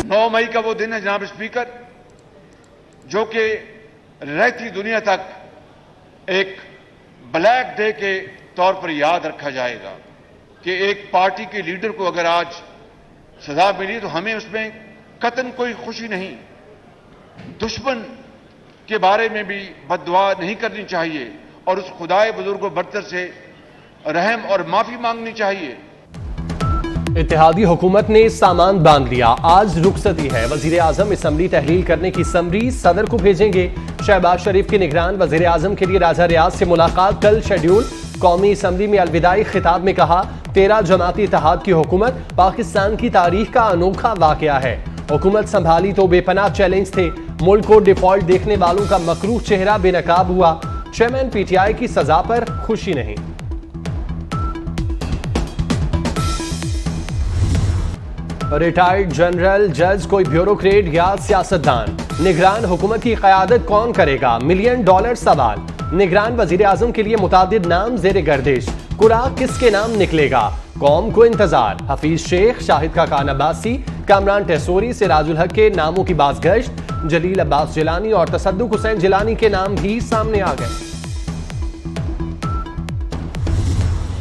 9 मई का वो दिन है जनाब स्पीकर, जो कि रहती दुनिया तक एक ब्लैक डे के तौर पर याद रखा जाएगा कि एक पार्टी के लीडर को अगर आज सजा मिली तो हमें उसमें कतन कोई खुशी नहीं, दुश्मन के बारे में भी बद्दुआ नहीं करनी चाहिए और उस खुदाए बुजुर्ग बरतर से रहम और माफी मांगनी चाहिए। इत्तेहादी हुकूमत ने सामान बांध लिया, आज रुखसती है। वजीर आजम असम्बली तहलील करने की समरी सदर को भेजेंगे। शहबाज शरीफ के निगरान वजीर आजम के लिए राजा रियाज से मुलाकात कल शेड्यूल। कौमी असम्बली में अलविदाई खिताब में कहा, 13 जमाती इत्तेहाद की हुकूमत पाकिस्तान की तारीख का अनोखा वाकया है। हुकूमत संभाली तो बेपनाह चैलेंज थे, मुल्क को डिफॉल्ट देखने वालों का मकरूह चेहरा बेनकाब हुआ। चेयरमैन पीटीआई की सजा पर खुशी नहीं। रिटायर्ड जनरल, जज, कोई ब्यूरोक्रेट या सियासतदान, निगरान हुकूमत की क़यादत कौन करेगा? $1 मिलियन सवाल। निगरान वजीर आजम के लिए मुतादिद नाम जेर गर्दिश, कुरा किसके नाम निकलेगा? कौम को इंतजार। हफीज शेख, शाहिद खाकान अब्बासी, कामरान टेसोरी, सिराजुल हक के नामों की बाज़गश्त। जलील अब्बास जिलानी और तसद्दुक हुसैन जिलानी के नाम भी सामने आ गए।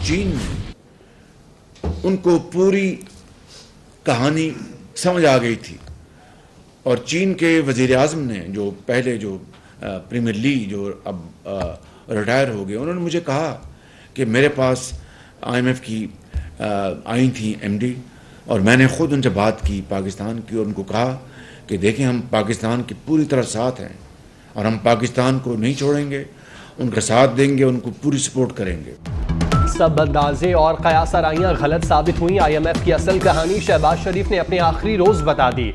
चीन उनको पूरी कहानी समझ आ गई थी और चीन के वजीर आज़म ने जो पहले जो प्रीमियर ली जो अब रिटायर हो गए, उन्होंने मुझे कहा कि मेरे पास IMF की आई थी MD और मैंने ख़ुद उनसे बात की पाकिस्तान की और उनको कहा कि देखें हम पाकिस्तान की पूरी तरह साथ हैं और हम पाकिस्तान को नहीं छोड़ेंगे, उनका साथ देंगे, उनको पूरी सपोर्ट करेंगे। सब अंदाजे और कयास आराइयां गलत साबित हुई। IMF की असल कहानी शहबाज शरीफ ने अपने आखिरी रोज बता दी।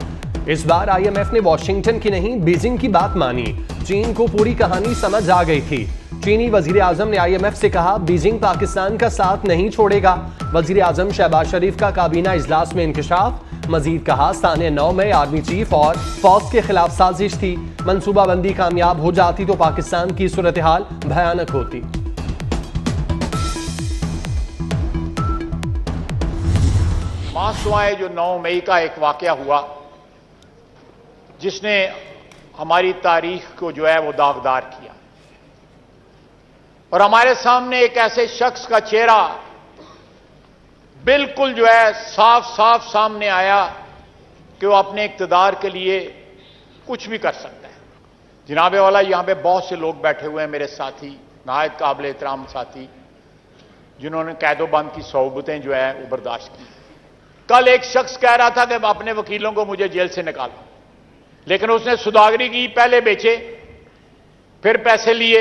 इस बार IMF ने वॉशिंगटन की नहीं बीजिंग की बात मानी। चीन को पूरी कहानी समझ आ गई थी। चीनी वजीर आजम ने IMF से कहा, बीजिंग पाकिस्तान का साथ नहीं छोड़ेगा। वजीर आजम शहबाज शरीफ का काबीना इजलास में इंकशाफ। मजीद कहा, साने 9 में आर्मी चीफ और फौज के खिलाफ साजिश थी। मनसूबाबंदी कामयाब हो जाती तो पाकिस्तान की सूरत हाल भयानक होती। मासुआए जो 9 मई का एक वाकया हुआ जिसने हमारी तारीख को जो है वो दागदार किया और हमारे सामने एक ऐसे शख्स का चेहरा बिल्कुल जो है साफ साफ सामने आया कि वो अपने इक्तदार के लिए कुछ भी कर सकता है। जनाबे वाला यहां पे बहुत से लोग बैठे हुए हैं, मेरे साथी, नहायत काबिल एहतराम साथी, जिन्होंने कैदोबंद की सोबतें जो है वो बर्दाश्त की। कल एक शख्स कह रहा था कि अपने वकीलों को मुझे जेल से निकालो, लेकिन उसने सुदागरी की, पहले बेचे फिर पैसे लिए,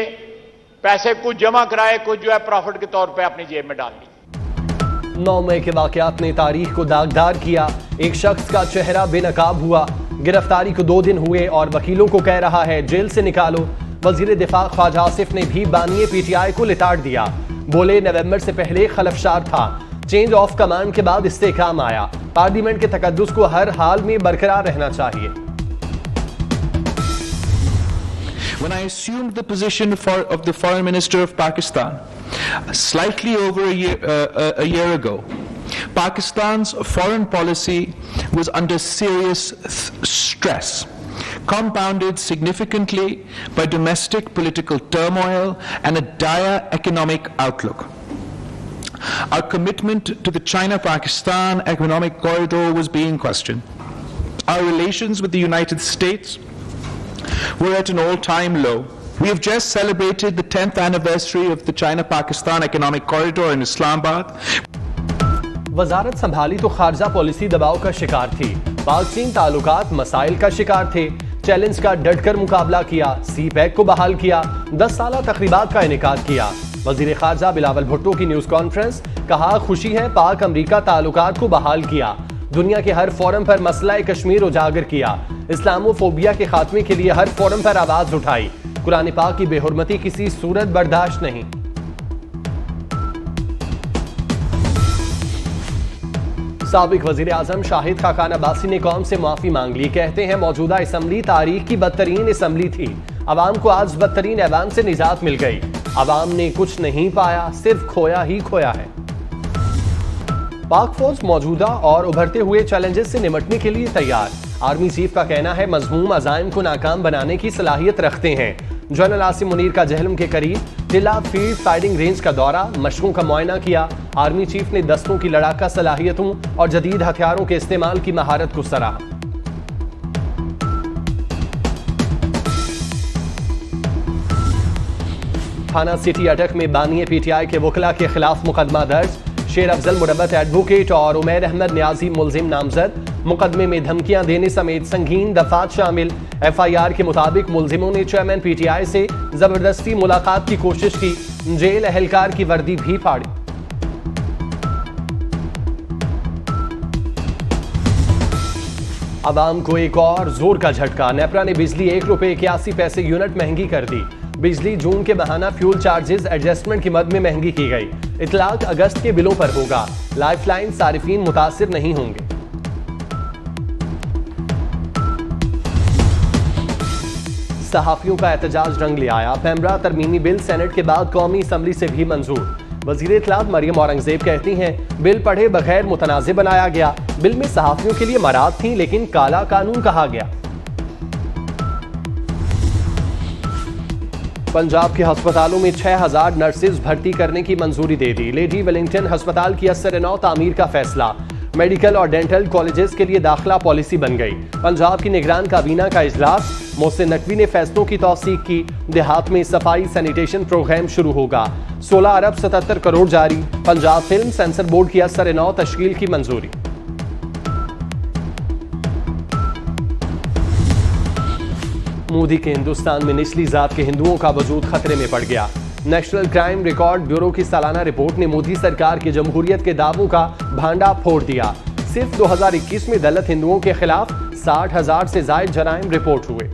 पैसे कुछ जमा कराए, कुछ जो है प्रॉफिट के तौर पे अपनी जेब में डाल ली। 9 मई के वाकयात ने तारीख को दागदार किया। एक शख्स का चेहरा बेनकाब हुआ। गिरफ्तारी को 2 दिन हुए और वकीलों को कह रहा है जेल से निकालो। वजीर दिफा ख्वाजा आसिफ ने भी बानिए PTI को लिताड़ दिया। बोले, नवंबर से पहले खलफशार था, चेंज ऑफ कमांड के बाद इस्तेकाम आया। पार्लियामेंट के तकद्दुस को हर हाल में बरकरार रहना चाहिए। When I assumed the position of the Foreign Minister of Pakistan, slightly over a year ago, Pakistan's foreign policy was under serious stress, compounded significantly by domestic political turmoil and a dire economic outlook. Our commitment to the China-Pakistan economic corridor was being questioned. Our relations with the United States were at an all-time low. We have just celebrated the 10th anniversary of the China-Pakistan economic corridor in Islamabad. वजारत संभाली तो खारजा policy दबाव का शिकार थी। पाक चीन ताल्लुकात मसाइल का शिकार थे। चैलेंज का डटकर मुकाबला किया। CPEC को बहाल किया। 10 साला तकरीबात का इनेकाद किया। वजीर खारजा बिलावल भुट्टो की न्यूज कॉन्फ्रेंस, कहा, खुशी है पाक अमरीका ताल्लुकात को बहाल किया। दुनिया के हर फोरम पर मसला कश्मीर उजागर किया। इस्लामोफोबिया के खात्मे के लिए हर फोरम पर आवाज उठाई। कुरान पाक की बेहुरमती किसी सूरत बर्दाश्त नहीं। साबिक वजीर आजम शाहिद खाकान अब्बासी ने कौम से माफी मांग ली। कहते हैं मौजूदा असम्बली तारीख की बदतरीन असम्बली थी। अवाम को आज बदतरीन ऐवान से निजात मिल गई। अवाम ने कुछ नहीं पाया, सिर्फ खोया ही खोया है। पाक फौज मौजूदा और उभरते हुए चैलेंजेस से निपटने के लिए तैयार। आर्मी चीफ का कहना है मजमूम अज़ाइम को नाकाम बनाने की सलाहियत रखते हैं। जनरल आसिम मुनीर का जहलम के करीब टिला फील्ड फायरिंग रेंज का दौरा, मशकों का मुआयना किया। आर्मी चीफ ने दस्तों की लड़ाका सलाहियतों और जदीद हथियारों के इस्तेमाल की महारत को सराहा। थाना सिटी अटक में बानिए पीटीआई के वकला के खिलाफ मुकदमा दर्ज। शेर अफजल मुरब्बत एडवोकेट और उमैर अहमद न्याजी मुलजिम नामजद। मुकदमे में धमकियां देने समेत संगीन दफात शामिल। एफआईआर के मुताबिक मुलजिमों ने चेयरमैन पीटीआई से जबरदस्ती मुलाकात की कोशिश की, जेल एहलकार की वर्दी भी फाड़ी। अवाम को एक और जोर का झटका। नेपरा ने बिजली ₹1.81 यूनिट महंगी कर दी। बिजली जून के बहाना फ्यूल चार्जेस एडजस्टमेंट की मद में महंगी की गई। इतलाक अगस्त के बिलों पर होगा। लाइफलाइन सारिफीन मुतासिर नहीं होंगे। सहाफियों का एहतजाज रंग ले आया। पेमरा तरमीमी बिल सेनेट के बाद कौमी असम्बली से भी मंजूर। वजीर इत्तलात मरियम औरंगजेब कहती हैं बिल पढ़े बगैर मुतनाज़े बनाया गया। बिल में सहाफियों के लिए मराद थी लेकिन काला कानून कहा गया। पंजाब के अस्पतालों में 6000 नर्सेज भर्ती करने की मंजूरी दे दी। लेडी वेलिंगटन अस्पताल की असर-ए-नौ तामीर का फैसला। मेडिकल और डेंटल कॉलेजेस के लिए दाखिला पॉलिसी बन गई। पंजाब की निगरान काबीना का इजलास। मोहसिन नकवी ने फैसलों की तौसीक की। देहात में सफाई सैनिटेशन प्रोग्राम शुरू होगा। 16 अरब 77 करोड़ जारी। पंजाब फिल्म सेंसर बोर्ड की असर-ए-नौ तश्कील की मंजूरी। मोदी के हिंदुस्तान में निचली जात के हिंदुओं का वजूद खतरे में पड़ गया। नेशनल क्राइम रिकॉर्ड ब्यूरो की सालाना रिपोर्ट ने मोदी सरकार के जमहूरियत के दावों का भांडा फोड़ दिया। सिर्फ 2021 में दलित हिंदुओं के खिलाफ 60,000 से ज्यादा जराइम रिपोर्ट हुए।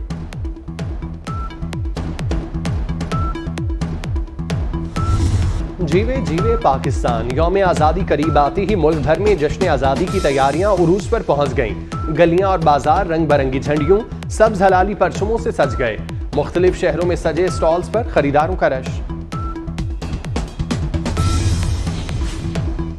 जीवे जीवे पाकिस्तान। यौम आज़ादी करीब आती ही मुल्क भर में जश्न आज़ादी की तैयारियां उरूज पर पहुंच गईं। गलियां और बाजार रंग बिरंगी झंडियों, सब्ज हलाली परचमों से सज गए। मुख्तलिफ शहरों में सजे स्टॉल्स पर खरीदारों का रश।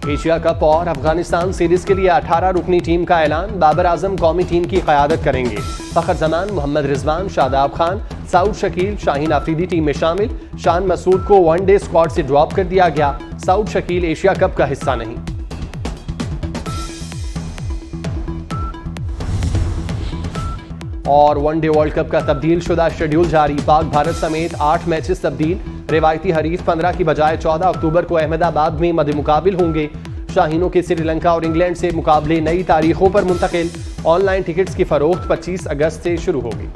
एशिया कप और अफगानिस्तान सीरीज के लिए 18 रुकनी टीम का ऐलान। बाबर आजम कौमी टीम की क़यादत करेंगे। फखर जमान, मोहम्मद रिजवान, शादाब खान, साउद शकील, शाहीन आफरीदी टीम में शामिल। शान मसूद को वनडे स्क्वाड से ड्रॉप कर दिया गया। साउद शकील एशिया कप का हिस्सा नहीं। और वनडे वर्ल्ड कप का तब्दील शुदा शेड्यूल जारी। पाक भारत समेत 8 मैचेस तब्दील। रिवायती हरीफ 15 की बजाय 14 अक्टूबर को अहमदाबाद में मद मुकाबिल होंगे। शाहीनों के श्रीलंका और इंग्लैंड से मुकाबले नई तारीखों पर मुंतकिल। ऑनलाइन टिकट्स की फरोख्त 25 अगस्त से शुरू होगी।